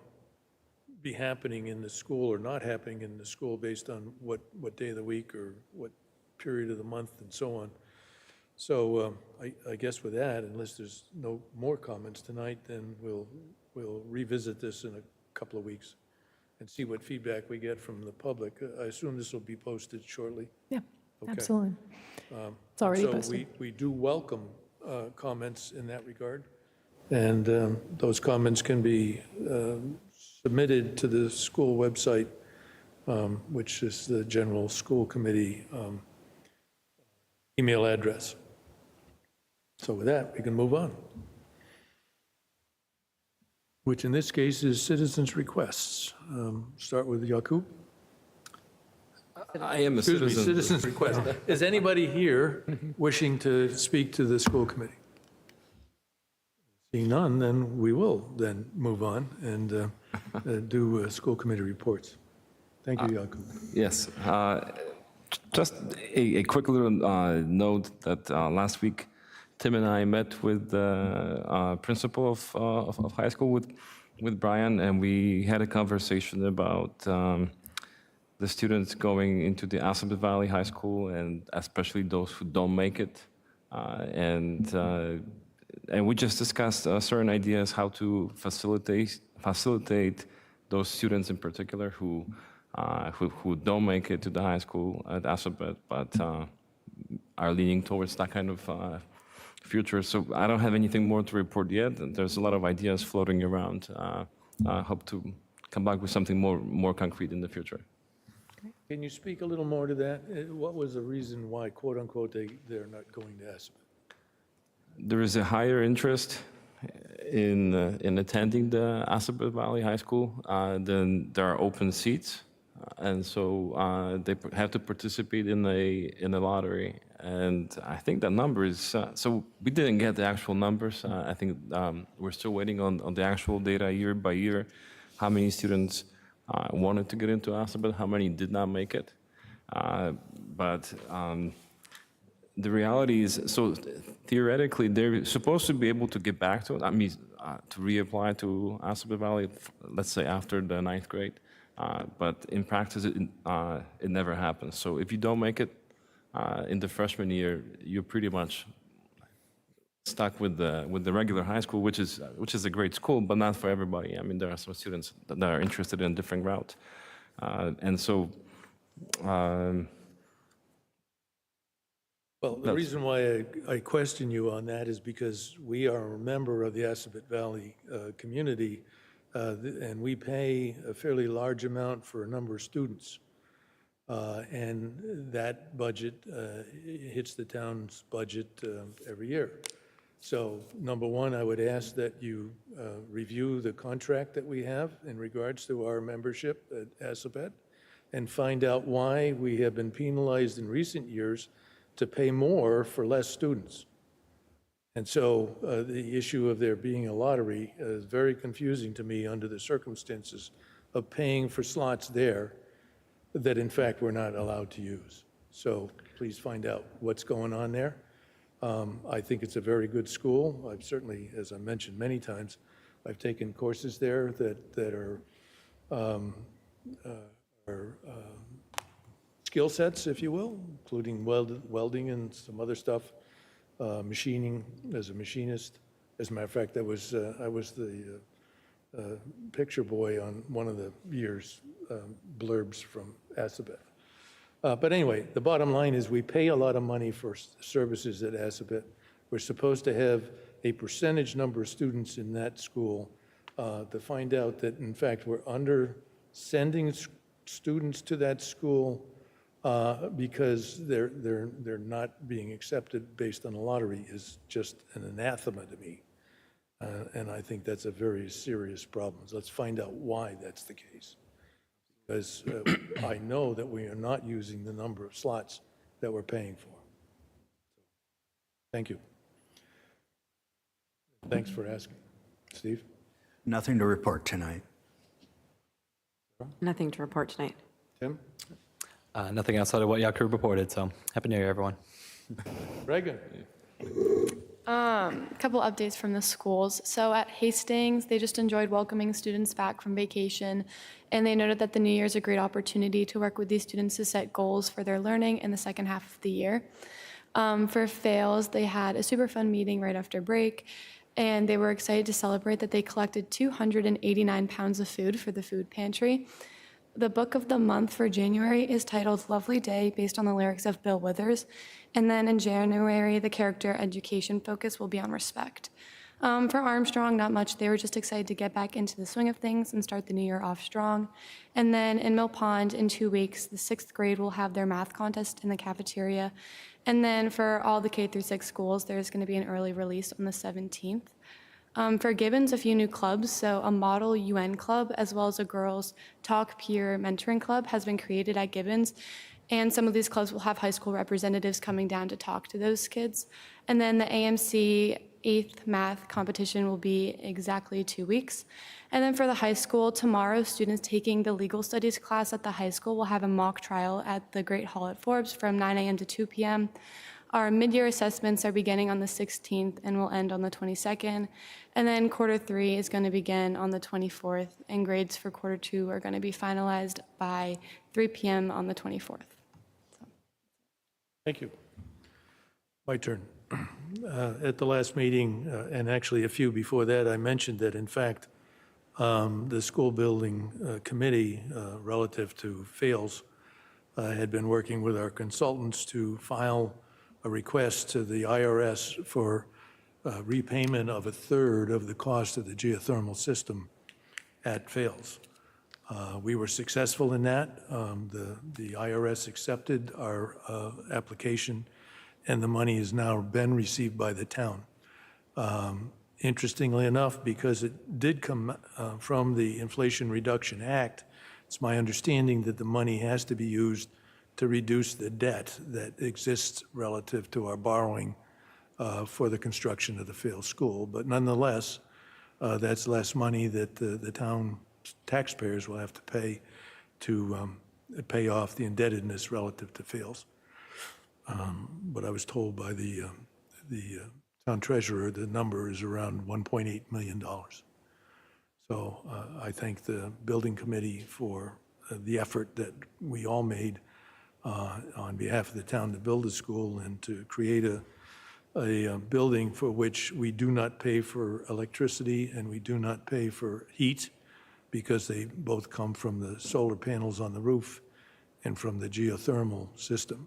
be happening in the school or not happening in the school based on what day of the week or what period of the month and so on. So I guess with that, unless there's no more comments tonight, then we'll revisit this in a couple of weeks and see what feedback we get from the public. I assume this will be posted shortly. Yeah, Okay. absolutely. It's already posted. So we do welcome comments in that regard. And those comments can be submitted to the school website, which is the General School Committee email address. So with that, we can move on, which in this case is citizens' requests. Start with Yakub. I am a Excuse me, citizen. citizens' request. Is anybody here wishing to speak to the school committee? Seeing none, then we will then move on and do school committee reports. Thank you, Yakub. Yes. Just a quick little note that last week, Tim and I met with the principal of high school with Brian, and we had a conversation about the students going into the Assabet Valley High School, and especially those who don't make it. And we just discussed certain ideas how to facilitate those students in particular who don't make it to the high school at Assabet, but are leaning towards that kind of future. So I don't have anything more to report yet. There's a lot of ideas floating around. I hope to come back with something more concrete in the future. Can you speak a little more to that? What was the reason why, quote unquote, they're not going to Assabet? There is a higher interest in attending the Assabet Valley High School than there are open seats, and so they have to participate in a lottery. And I think that number is so we didn't get the actual numbers. I think we're still waiting on the actual data year by year, how many students wanted to get into Assabet, how many did not make it, but. The reality is, so theoretically, they're supposed to be able to get back to it. I mean, to reapply to Assabet Valley, let's say after the 9th grade. But in practice, it never happens. So if you don't make it in the freshman year, you're pretty much stuck with the regular high school, which is a great school, but not for everybody. I mean, there are some students that are interested in a different route, and so. Well, the reason why I question you on that is because we are a member of the Assabet Valley community, and we pay a fairly large amount for a number of students. And that budget hits the town's budget every year. So, number one, I would ask that you review the contract that we have in regards to our membership at Assabet and find out why we have been penalized in recent years to pay more for less students. And so the issue of there being a lottery is very confusing to me under the circumstances of paying for slots there that in fact we're not allowed to use. So please find out what's going on there. I think it's a very good school. I've certainly, as I mentioned many times, I've taken courses there that are skill sets, if you will, including welding and some other stuff, machining as a machinist. As a matter of fact, I was the picture boy on one of the year's blurbs from Assabet. But anyway, the bottom line is we pay a lot of money for services at Assabet. We're supposed to have a percentage number of students in that school to find out that, in fact, we're under sending students to that school because they're not being accepted based on a lottery is just an anathema to me. And I think that's a very serious problem. So let's find out why that's the case. Because I know that we are not using the number of slots that we're paying for. Thank you. Thanks for asking. Steve? Nothing to report tonight. Nothing to report tonight. Tim? Nothing outside of what Yaku reported, so Happy New Year, everyone. Reagan? A couple updates from the schools. So at Hastings, they just enjoyed welcoming students back from vacation, and they noted that the New Year is a great opportunity to work with these students to set goals for their learning in the second half of the year. For Fails, they had a super fun meeting right after break, and they were excited to celebrate that they collected 289 pounds of food for the food pantry. The book of the month for January is titled Lovely Day, based on the lyrics of Bill Withers. And then in January, the character education focus will be on respect. For Armstrong, not much. They were just excited to get back into the swing of things and start the new year off strong. And then in Mill Pond, in 2 weeks, the 6th grade will have their math contest in the cafeteria. And then for all the K through 6 schools, there's going to be an early release on the 17th. For Gibbons, a few new clubs, so a model UN club as well as a girls' talk peer mentoring club has been created at Gibbons, and some of these clubs will have high school representatives coming down to talk to those kids. And then the AMC 8th math competition will be exactly 2 weeks. And then for the high school, tomorrow, students taking the legal studies class at the high school will have a mock trial at the Great Hall at Forbes from 9 a.m. to 2 p.m. Our mid-year assessments are beginning on the 16th and will end on the 22nd. And then quarter 3 is going to begin on the 24th, and grades for quarter 2 are going to be finalized by 3 p.m. on the 24th. Thank you. My turn. At the last meeting, and actually a few before that, I mentioned that, in fact, the school building committee relative to Fails had been working with our consultants to file a request to the IRS for repayment of 1/3 of the cost of the geothermal system at Fails. We were successful in that. The IRS accepted our application, and the money has now been received by the town. Interestingly enough, because it did come from the Inflation Reduction Act, it's my understanding that the money has to be used to reduce the debt that exists relative to our borrowing for the construction of the field school. But nonetheless, that's less money that the town taxpayers will have to pay to pay off the indebtedness relative to fields. But I was told by the town treasurer the number is around $1.8 million. So I thank the building committee for the effort that we all made on behalf of the town to build a school and to create a building for which we do not pay for electricity and we do not pay for heat, because they both come from the solar panels on the roof and from the geothermal system.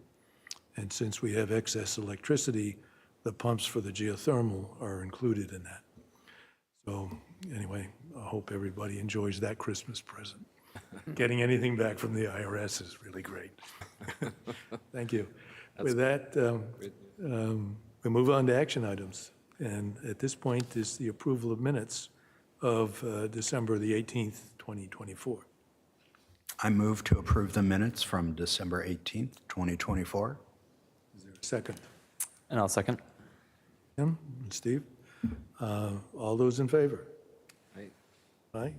And since we have excess electricity, the pumps for the geothermal are included in that. So anyway, I hope everybody enjoys that Christmas present. Getting anything back from the IRS is really great. Thank you. With that, we move on to action items. And at this point is the approval of minutes of December the 18th, 2024. I move to approve the minutes from December 18th, 2024. Is there a second? And I'll second. Tim and Steve? All those in favor? Aye.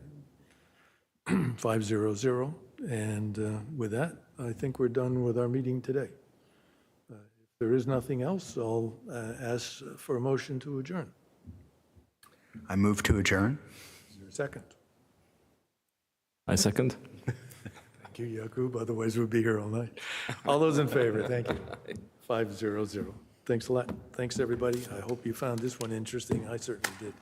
500. And with that, I think we're done with our meeting today. If there is nothing else, I'll ask for a motion to adjourn. I move to adjourn. Is there a second? I second. Thank you, Yakub. Otherwise, we'll be here all night. All those in favor, thank you. 500. Thanks a lot. Thanks, everybody. I hope you found this one interesting. I certainly did.